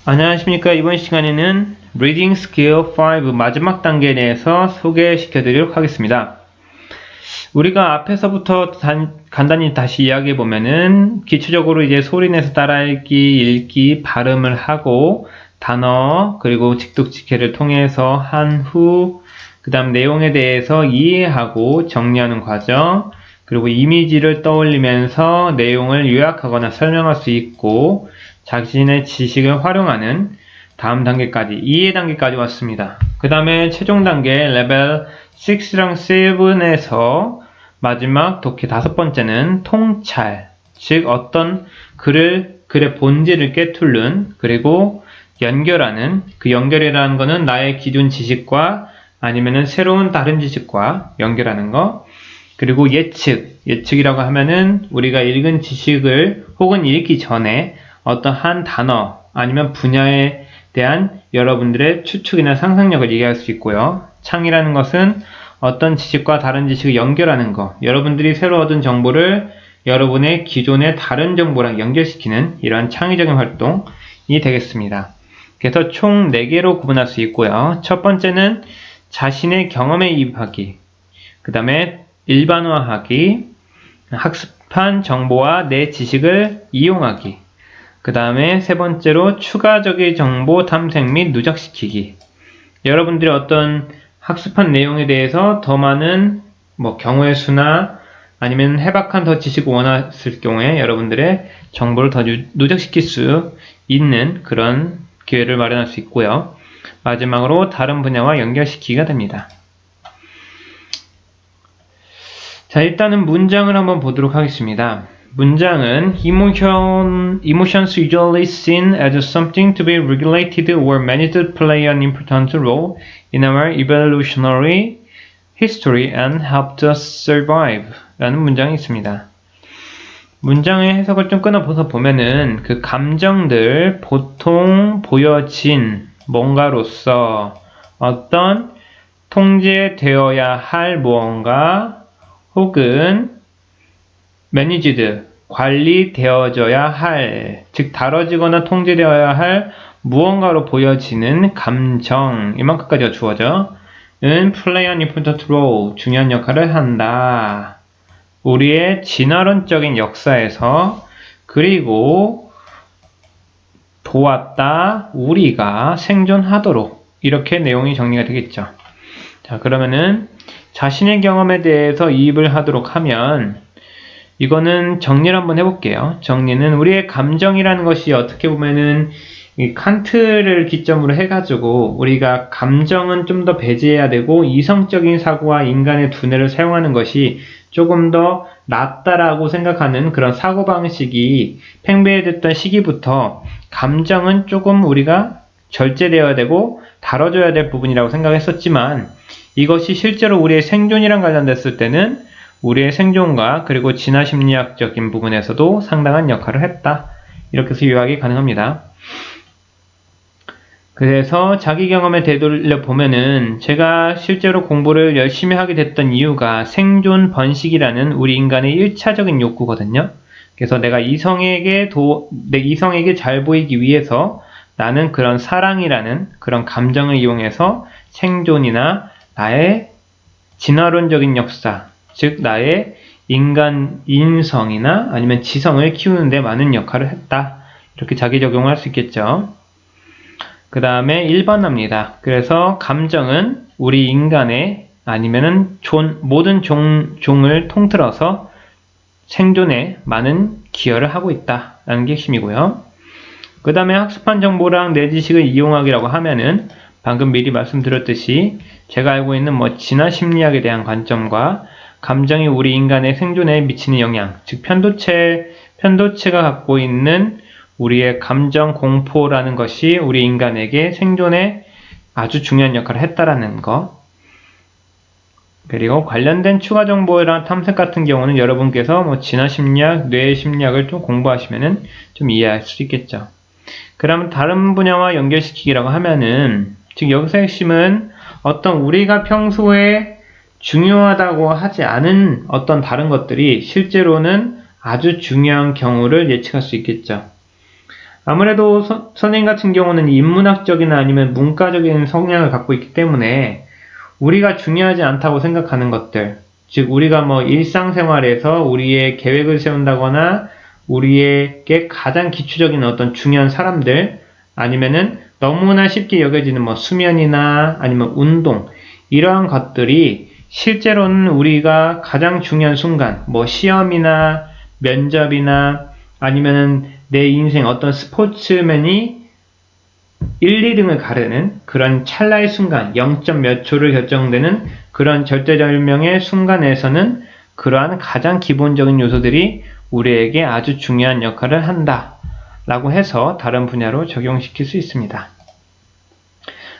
안녕하십니까. 이번 시간에는 Reading Skill 5 마지막 단계에 대해서 소개시켜 드리도록 하겠습니다. 우리가 앞에서부터 간단히 다시 이야기해 보면은 기초적으로 이제 소리내서 따라읽기, 읽기, 발음을 하고 단어 그리고 직독직해를 통해서 한 후 그 다음 내용에 대해서 이해하고 정리하는 과정, 그리고 이미지를 떠올리면서 내용을 요약하거나 설명할 수 있고 자신의 지식을 활용하는 다음 단계까지, 이해 단계까지 왔습니다. 그 다음에 최종 단계 레벨 6랑 7에서 마지막 독해 5번째는 통찰, 즉 어떤 글의 본질을 꿰뚫는, 그리고 연결하는, 그 연결이라는 것은 나의 기존 지식과 아니면은 새로운 다른 지식과 연결하는 거, 그리고 예측이라고 하면은 우리가 읽은 지식을 혹은 읽기 전에 어떤 한 단어 아니면 분야에 대한 여러분들의 추측이나 상상력을 얘기할 수 있고요. 창이라는 것은 어떤 지식과 다른 지식을 연결하는 것, 여러분들이 새로 얻은 정보를 여러분의 기존의 다른 정보랑 연결시키는 이러한 창의적인 활동이 되겠습니다. 그래서 총 4개로 구분할 수 있고요. 첫 번째는 자신의 경험에 이입하기, 그 다음에 일반화하기, 학습한 정보와 내 지식을 이용하기, 그 다음에 세 번째로 추가적인 정보 탐색 및 누적시키기. 여러분들이 어떤 학습한 내용에 대해서 더 많은 경우의 수나 아니면 해박한 더 지식을 원했을 경우에 여러분들의 정보를 더 누적시킬 수 있는 그런 기회를 마련할 수 있고요. 마지막으로 다른 분야와 연결시키기가 됩니다. 자, 일단은 문장을 한번 보도록 하겠습니다. 문장은 Emotions usually seen as something to be regulated or managed play an important role in our evolutionary history and helped us survive 라는 문장이 있습니다. 문장의 해석을 좀 끊어서 보면은 그 감정들, 보통 보여진 뭔가로서 어떤 통제되어야 할 무언가 혹은 managed, 관리되어져야 할, 즉 다뤄지거나 통제되어야 할 무언가로 보여지는 감정, 이만큼까지가 주어져 은 play an important role, 중요한 역할을 한다. 우리의 진화론적인 역사에서, 그리고 도왔다, 우리가 생존하도록, 이렇게 내용이 정리가 되겠죠. 자, 그러면은 자신의 경험에 대해서 이입을 하도록 하면, 이거는 정리를 한번 해볼게요. 정리는 우리의 감정이라는 것이 어떻게 보면은 이 칸트를 기점으로 해가지고 우리가 감정은 좀 더 배제해야 되고 이성적인 사고와 인간의 두뇌를 사용하는 것이 조금 더 낫다라고 생각하는 그런 사고방식이 팽배해졌던 시기부터 감정은 조금 우리가 절제되어야 되고 다뤄줘야 될 부분이라고 생각했었지만 이것이 실제로 우리의 생존이랑 관련됐을 때는 우리의 생존과 그리고 진화심리학적인 부분에서도 상당한 역할을 했다. 이렇게 해서 요약이 가능합니다. 그래서 자기 경험에 되돌려 보면은 제가 실제로 공부를 열심히 하게 됐던 이유가 생존 번식이라는 우리 인간의 1차적인 욕구거든요. 그래서 내가 이성에게 잘 보이기 위해서 나는 그런 사랑이라는 그런 감정을 이용해서 생존이나 나의 진화론적인 역사, 즉 나의 인간 인성이나 아니면 지성을 키우는 데 많은 역할을 했다. 이렇게 자기 적용을 할 수 있겠죠. 그 다음에 일반화입니다. 그래서 감정은 우리 인간의 아니면은 모든 종을 통틀어서 생존에 많은 기여를 하고 있다라는 게 핵심이고요. 그 다음에 학습한 정보랑 내 지식을 이용하기라고 하면은 방금 미리 말씀드렸듯이 제가 알고 있는 진화심리학에 대한 관점과 감정이 우리 인간의 생존에 미치는 영향, 즉 편도체가 갖고 있는 우리의 감정 공포라는 것이 우리 인간에게 생존에 아주 중요한 역할을 했다라는 것. 그리고 관련된 추가 정보랑 탐색 같은 경우는 여러분께서 진화심리학, 뇌심리학을 좀 공부하시면은 좀 이해할 수 있겠죠. 그러면 다른 분야와 연결시키기라고 하면은, 즉 여기서 핵심은 어떤 우리가 평소에 중요하다고 하지 않은 어떤 다른 것들이 실제로는 아주 중요한 경우를 예측할 수 있겠죠. 아무래도 선생님 같은 경우는 인문학적이나 아니면 문과적인 성향을 갖고 있기 때문에 우리가 중요하지 않다고 생각하는 것들, 즉 우리가 뭐 일상생활에서 우리의 계획을 세운다거나 우리에게 가장 기초적인 어떤 중요한 사람들, 아니면은 너무나 쉽게 여겨지는 뭐 수면이나 아니면 운동, 이러한 것들이 실제로는 우리가 가장 중요한 순간, 뭐 시험이나 면접이나 아니면은 내 인생 어떤 스포츠맨이 1, 2등을 가르는 그런 찰나의 순간, 0. 몇 초를 결정되는 그런 절대절명의 순간에서는 그러한 가장 기본적인 요소들이 우리에게 아주 중요한 역할을 한다 라고 해서 다른 분야로 적용시킬 수 있습니다.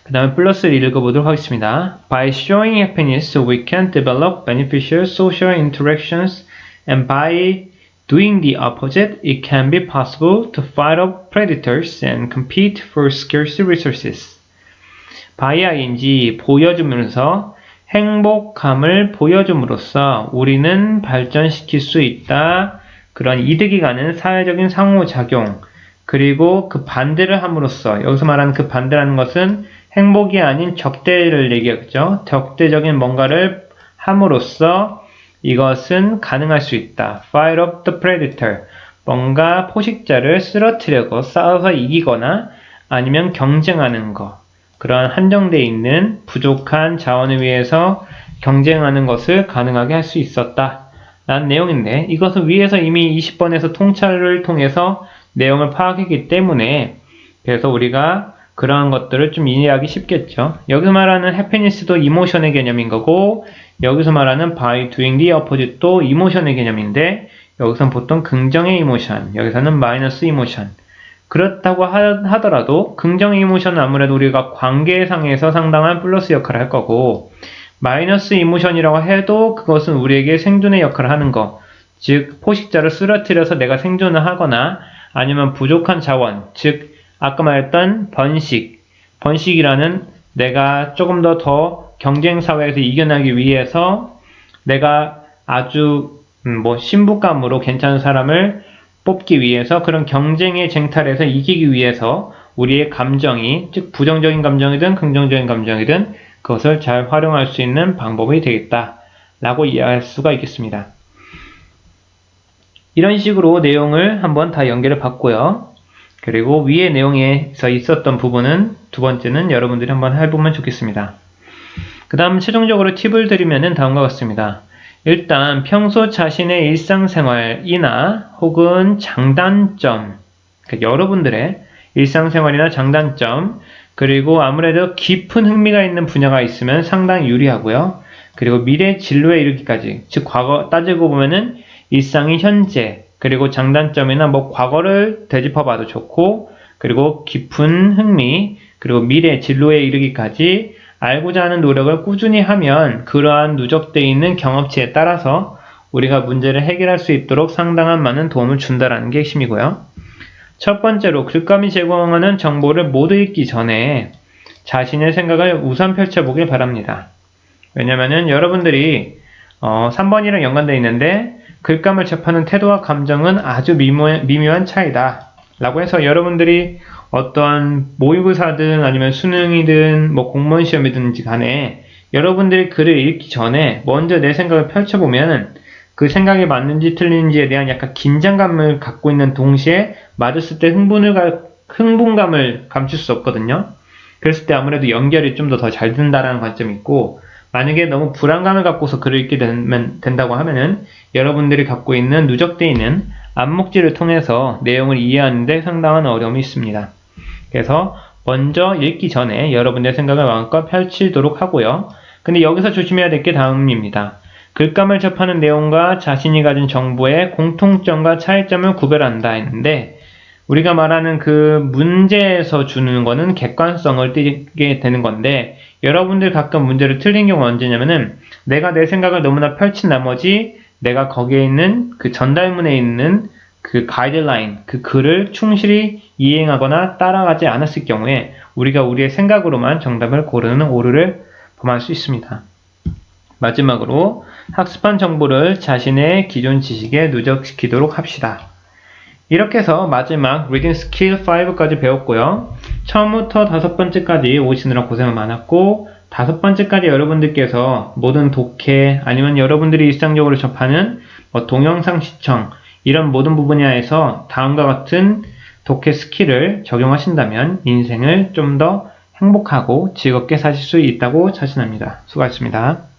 그 다음에 플러스를 읽어보도록 하겠습니다. By showing happiness, we can develop beneficial social interactions, and by doing the opposite, it can be possible to fight off predators and compete for scarce resources. by ing, 보여주면서 행복함을 보여줌으로써 우리는 발전시킬 수 있다. 그런 이득이 가는 사회적인 상호작용, 그리고 그 반대를 함으로써, 여기서 말하는 그 반대라는 것은 행복이 아닌 적대를 얘기하죠. 적대적인 뭔가를 함으로써 이것은 가능할 수 있다. Fight off the predator. 뭔가 포식자를 쓰러뜨리고 싸워서 이기거나 아니면 경쟁하는 것. 그러한 한정되어 있는 부족한 자원을 위해서 경쟁하는 것을 가능하게 할 수 있었다. 라는 내용인데, 이것은 위에서 이미 20번에서 통찰을 통해서 내용을 파악했기 때문에 그래서 우리가 그러한 것들을 좀 이해하기 쉽겠죠. 여기서 말하는 해피니스도 이모션의 개념인 거고, 여기서 말하는 by doing the opposite도 이모션의 개념인데, 여기서는 보통 긍정의 이모션, 여기서는 마이너스 이모션. 그렇다고 하더라도 긍정의 이모션은 아무래도 우리가 관계상에서 상당한 플러스 역할을 할 거고, 마이너스 이모션이라고 해도 그것은 우리에게 생존의 역할을 하는 거, 즉 포식자를 쓰러뜨려서 내가 생존을 하거나 아니면 부족한 자원, 즉 아까 말했던 번식이라는 내가 조금 더 경쟁 사회에서 이겨나기 위해서 내가 아주 신부감으로 괜찮은 사람을 뽑기 위해서 그런 경쟁의 쟁탈에서 이기기 위해서 우리의 감정이, 즉 부정적인 감정이든 긍정적인 감정이든 그것을 잘 활용할 수 있는 방법이 되겠다 라고 이해할 수가 있겠습니다. 이런 식으로 내용을 한번 다 연결을 받고요. 그리고 위의 내용에서 있었던 부분은 두 번째는 여러분들이 한번 해보면 좋겠습니다. 그 다음 최종적으로 팁을 드리면 다음과 같습니다. 일단 평소 자신의 일상생활이나 혹은 장단점, 그러니까 여러분들의 일상생활이나 장단점, 그리고 아무래도 깊은 흥미가 있는 분야가 있으면 상당히 유리하고요. 그리고 미래 진로에 이르기까지, 즉 과거 따지고 보면은 일상의 현재, 그리고 장단점이나 과거를 되짚어봐도 좋고, 그리고 깊은 흥미, 그리고 미래 진로에 이르기까지 알고자 하는 노력을 꾸준히 하면 그러한 누적되어 있는 경험치에 따라서 우리가 문제를 해결할 수 있도록 상당한 많은 도움을 준다는 게 핵심이고요. 첫 번째로 글감이 제공하는 정보를 모두 읽기 전에 자신의 생각을 우선 펼쳐보길 바랍니다. 왜냐면은 여러분들이 3번이랑 연관되어 있는데 글감을 접하는 태도와 감정은 아주 미묘한 차이다 라고 해서 여러분들이 어떤 모의고사든 아니면 수능이든 공무원 시험이든지 간에 여러분들이 글을 읽기 전에 먼저 내 생각을 펼쳐보면 그 생각이 맞는지 틀리는지에 대한 약간 긴장감을 갖고 있는 동시에 맞았을 때 흥분감을 감출 수 없거든요. 그랬을 때 아무래도 연결이 좀 더 잘 된다는 관점이 있고, 만약에 너무 불안감을 갖고서 글을 읽게 된다고 하면은 여러분들이 갖고 있는 누적되어 있는 안목질을 통해서 내용을 이해하는 데 상당한 어려움이 있습니다. 그래서 먼저 읽기 전에 여러분의 생각을 마음껏 펼치도록 하고요. 근데 여기서 조심해야 될 게 다음입니다. 글감을 접하는 내용과 자신이 가진 정보의 공통점과 차이점을 구별한다 했는데, 우리가 말하는 그 문제에서 주는 거는 객관성을 띠게 되는 건데, 여러분들 가끔 문제를 틀린 경우가 언제냐면은 내가 내 생각을 너무나 펼친 나머지 내가 거기에 있는 그 전달문에 있는 그 가이드라인, 그 글을 충실히 이행하거나 따라가지 않았을 경우에 우리가 우리의 생각으로만 정답을 고르는 오류를 범할 수 있습니다. 마지막으로 학습한 정보를 자신의 기존 지식에 누적시키도록 합시다. 이렇게 해서 마지막 리딩 스킬 5까지 배웠고요. 처음부터 5번째까지 오시느라 고생 많았고 5번째까지 여러분들께서 모든 독해 아니면 여러분들이 일상적으로 접하는 동영상 시청 이런 모든 분야에서 다음과 같은 독해 스킬을 적용하신다면 인생을 좀 더 행복하고 즐겁게 사실 수 있다고 자신합니다. 수고하셨습니다.